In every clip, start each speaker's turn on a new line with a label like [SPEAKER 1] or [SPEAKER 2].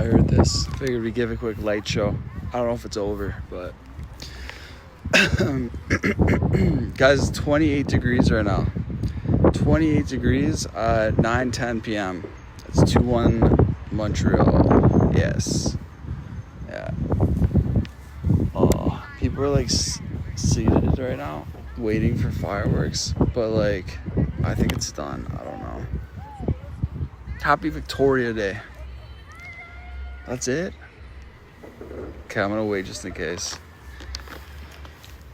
[SPEAKER 1] heard this. Figured we'd give a quick light show. I don't know if it's over, but guys, it's 28 degrees right now. 28 degrees at 9:10 p.m. It's 2-1 Montreal. Yes. Yeah. Oh, people are like seated right now, waiting for fireworks. But like, I think it's done. I don't know. Happy Victoria Day. That's it? Okay, I'm gonna wait just in case.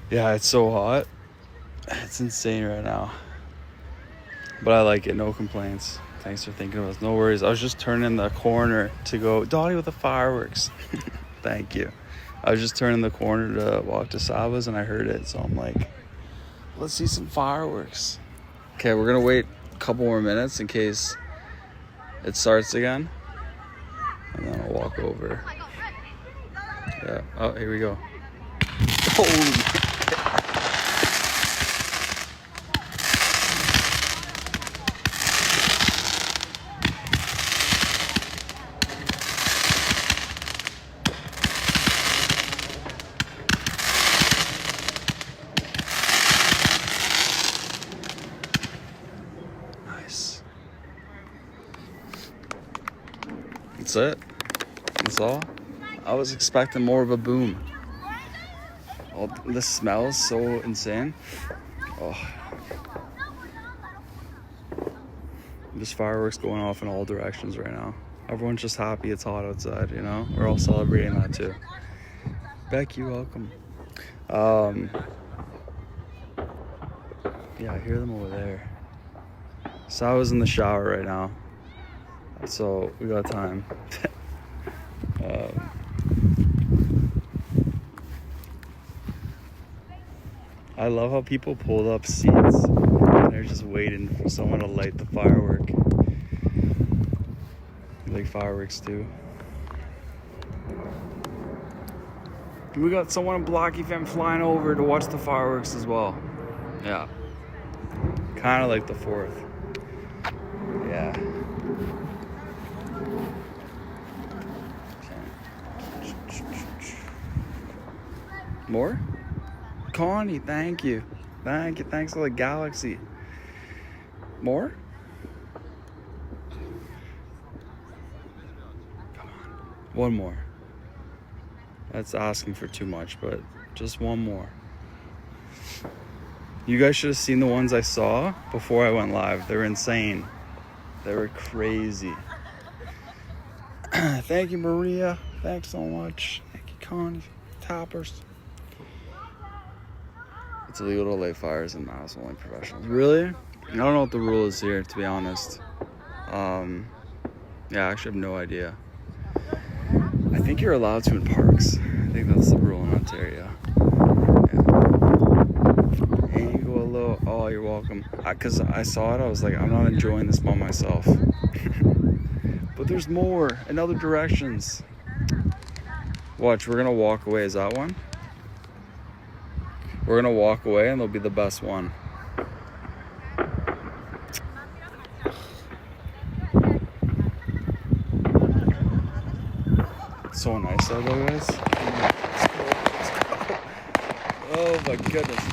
[SPEAKER 1] Yeah, it's so hot. It's insane right now. But I like it, no complaints. Thanks for thinking of us. No worries. I was just turning the corner to go, Dolly with the fireworks. Thank you. I was just turning the corner to walk to Saba's and I heard it. So I'm like, let's see some fireworks. Okay, we're gonna wait a couple more minutes in case it starts again. And then I'll walk over. Yeah. Oh, here we go. Holy. Nice. That's it. That's all. I was expecting more of a boom. Oh, the smell is so insane. Oh. There's fireworks going off in all directions right now. Everyone's just happy it's hot outside, you know? We're all celebrating that too. Becky, welcome. Yeah, I hear them over there. So I was in the shower right now. So we got time. I love how people pulled up seats and they're just waiting for someone to light the firework. You like fireworks too? We got someone in Blocky Fam flying over to watch the fireworks as well. Yeah. Kind of like the 4th. Yeah. More? Connie, thank you. Thank you. Thanks for the galaxy. More? Come on. One more. That's asking for too much, but just one more. You guys should have seen the ones I saw before I went live. They were insane. They were crazy. Thank you, Maria. Thanks so much. Thank you, Connie. Toppers. It's illegal to light fires in Mass, only professionals. Really? I don't know what the rule is here, to be honest. Yeah, I actually have no idea. I think you're allowed to in parks. I think that's the rule in Ontario. Yeah. And you go a little, oh, you're welcome. Because I saw it, I was like, I'm not enjoying this by myself. But there's more in other directions. Watch, we're gonna walk away. Is that one? We're gonna walk away and they'll be the best one. It's so nice out there, guys. Let's go. Oh my goodness.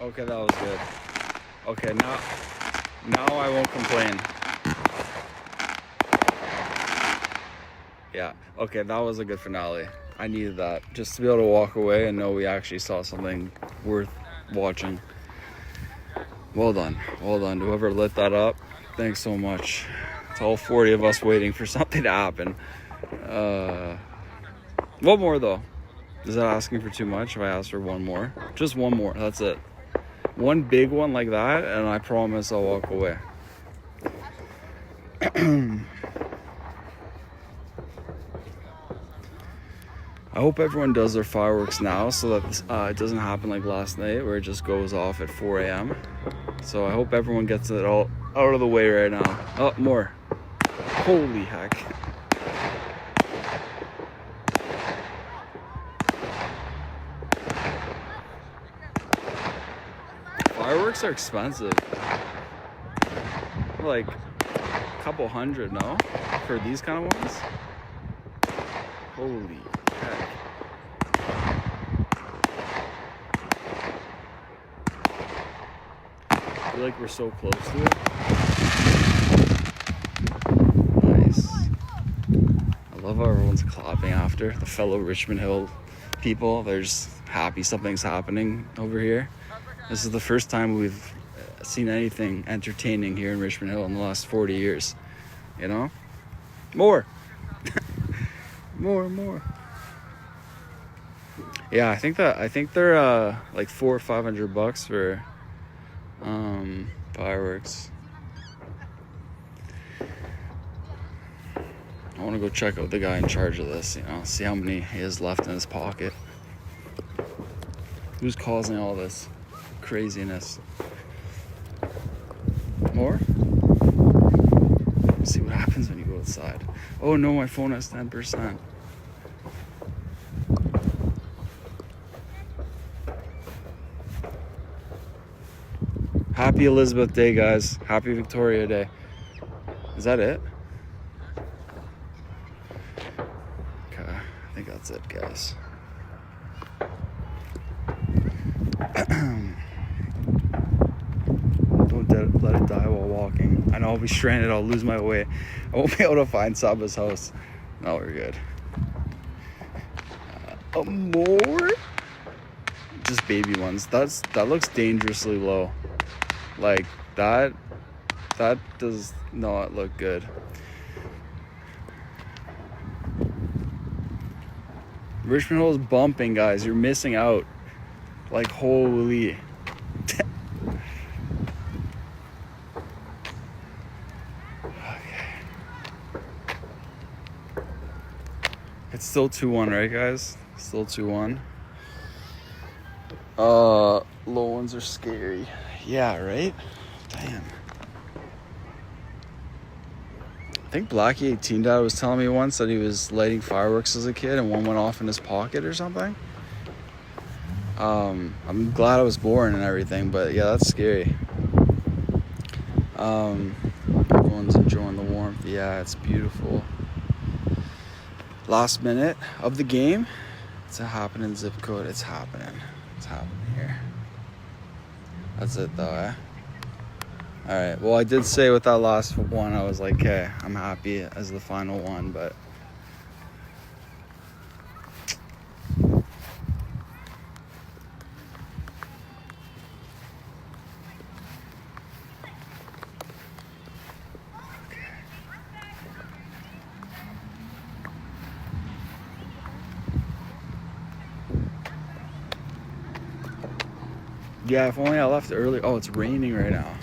[SPEAKER 1] Okay, that was good. Okay, now I won't complain. Yeah, okay, that was a good finale. I needed that, just to be able to walk away and know we actually saw something worth watching. Well done, well done. Whoever lit that up, thanks so much. It's all 40 of us waiting for something to happen. One more though. Is that asking for too much if I ask for one more? Just one more, that's it. One big one like that, and I promise I'll walk away. I hope everyone does their fireworks now so that it doesn't happen like last night where it just goes off at 4 a.m. So I hope everyone gets it all out of the way right now. Oh, more. Holy heck. Fireworks are expensive. Like a couple hundred, no? For these kind of ones? Holy heck. I feel like we're so close to it. Nice. I love how everyone's clapping after. The fellow Richmond Hill people, they're just happy something's happening over here. This is the first time we've seen anything entertaining here in Richmond Hill in the last 40 years. You know? More. more. Yeah, I think they're like $400 or $500 for fireworks. I want to go check out the guy in charge of this, you know, see how many he has left in his pocket. Who's causing all this craziness? More? Let's see what happens when you go outside. Oh no, my phone has 10%. Happy Elizabeth Day, guys. Happy Victoria Day. Is that it? Okay, I think that's it, guys. Don't let it die while walking. I know I'll be stranded. I'll lose my way. I won't be able to find Saba's house. No, we're good. More? Just baby ones. That looks dangerously low. Like that does not look good. Richmond Hill is bumping, guys. You're missing out. Like, holy. Okay. It's still 2-1, right, guys? Still 2-1. Low ones are scary. Yeah, right? Damn. I think Blackie 18 Dad was telling me once that he was lighting fireworks as a kid and one went off in his pocket or something. I'm glad I was born and everything, but yeah, that's scary. Everyone's enjoying the warmth. Yeah, it's beautiful. Last minute of the game. It's a happening zip code. It's happening. It's happening here. That's it though, eh? Alright, well I did say with that last one, I was like, okay, I'm happy as the final one, but yeah, if only I left early. Oh, it's raining right now.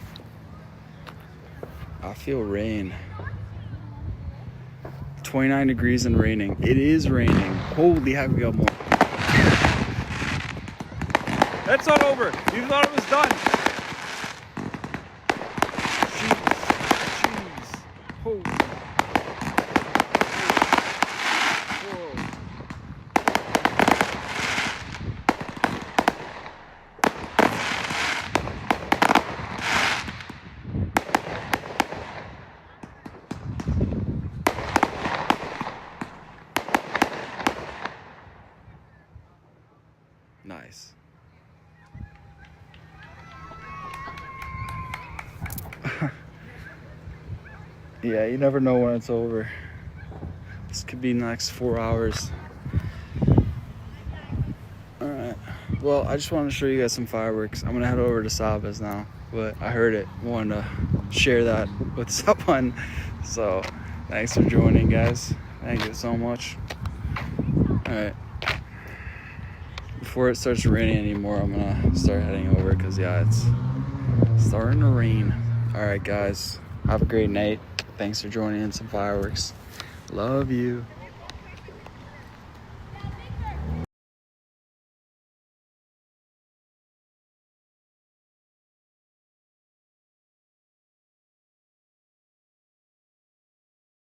[SPEAKER 1] I feel rain. 29 degrees and raining. It is raining. Holy heck, we got more. That's not over. You thought it was done. Jeez. Holy. Whoa. Nice. Yeah, you never know when it's over. This could be the next 4 hours. Alright. Well, I just wanted to show you guys some fireworks. I'm gonna head over to Saba's now, but I heard it. Wanted to share that with someone. So, thanks for joining, guys. Thank you so much. Alright. Before it starts raining anymore, I'm gonna start heading over because yeah, it's starting to rain. Alright guys, have a great night. Thanks for joining in some fireworks. Love you.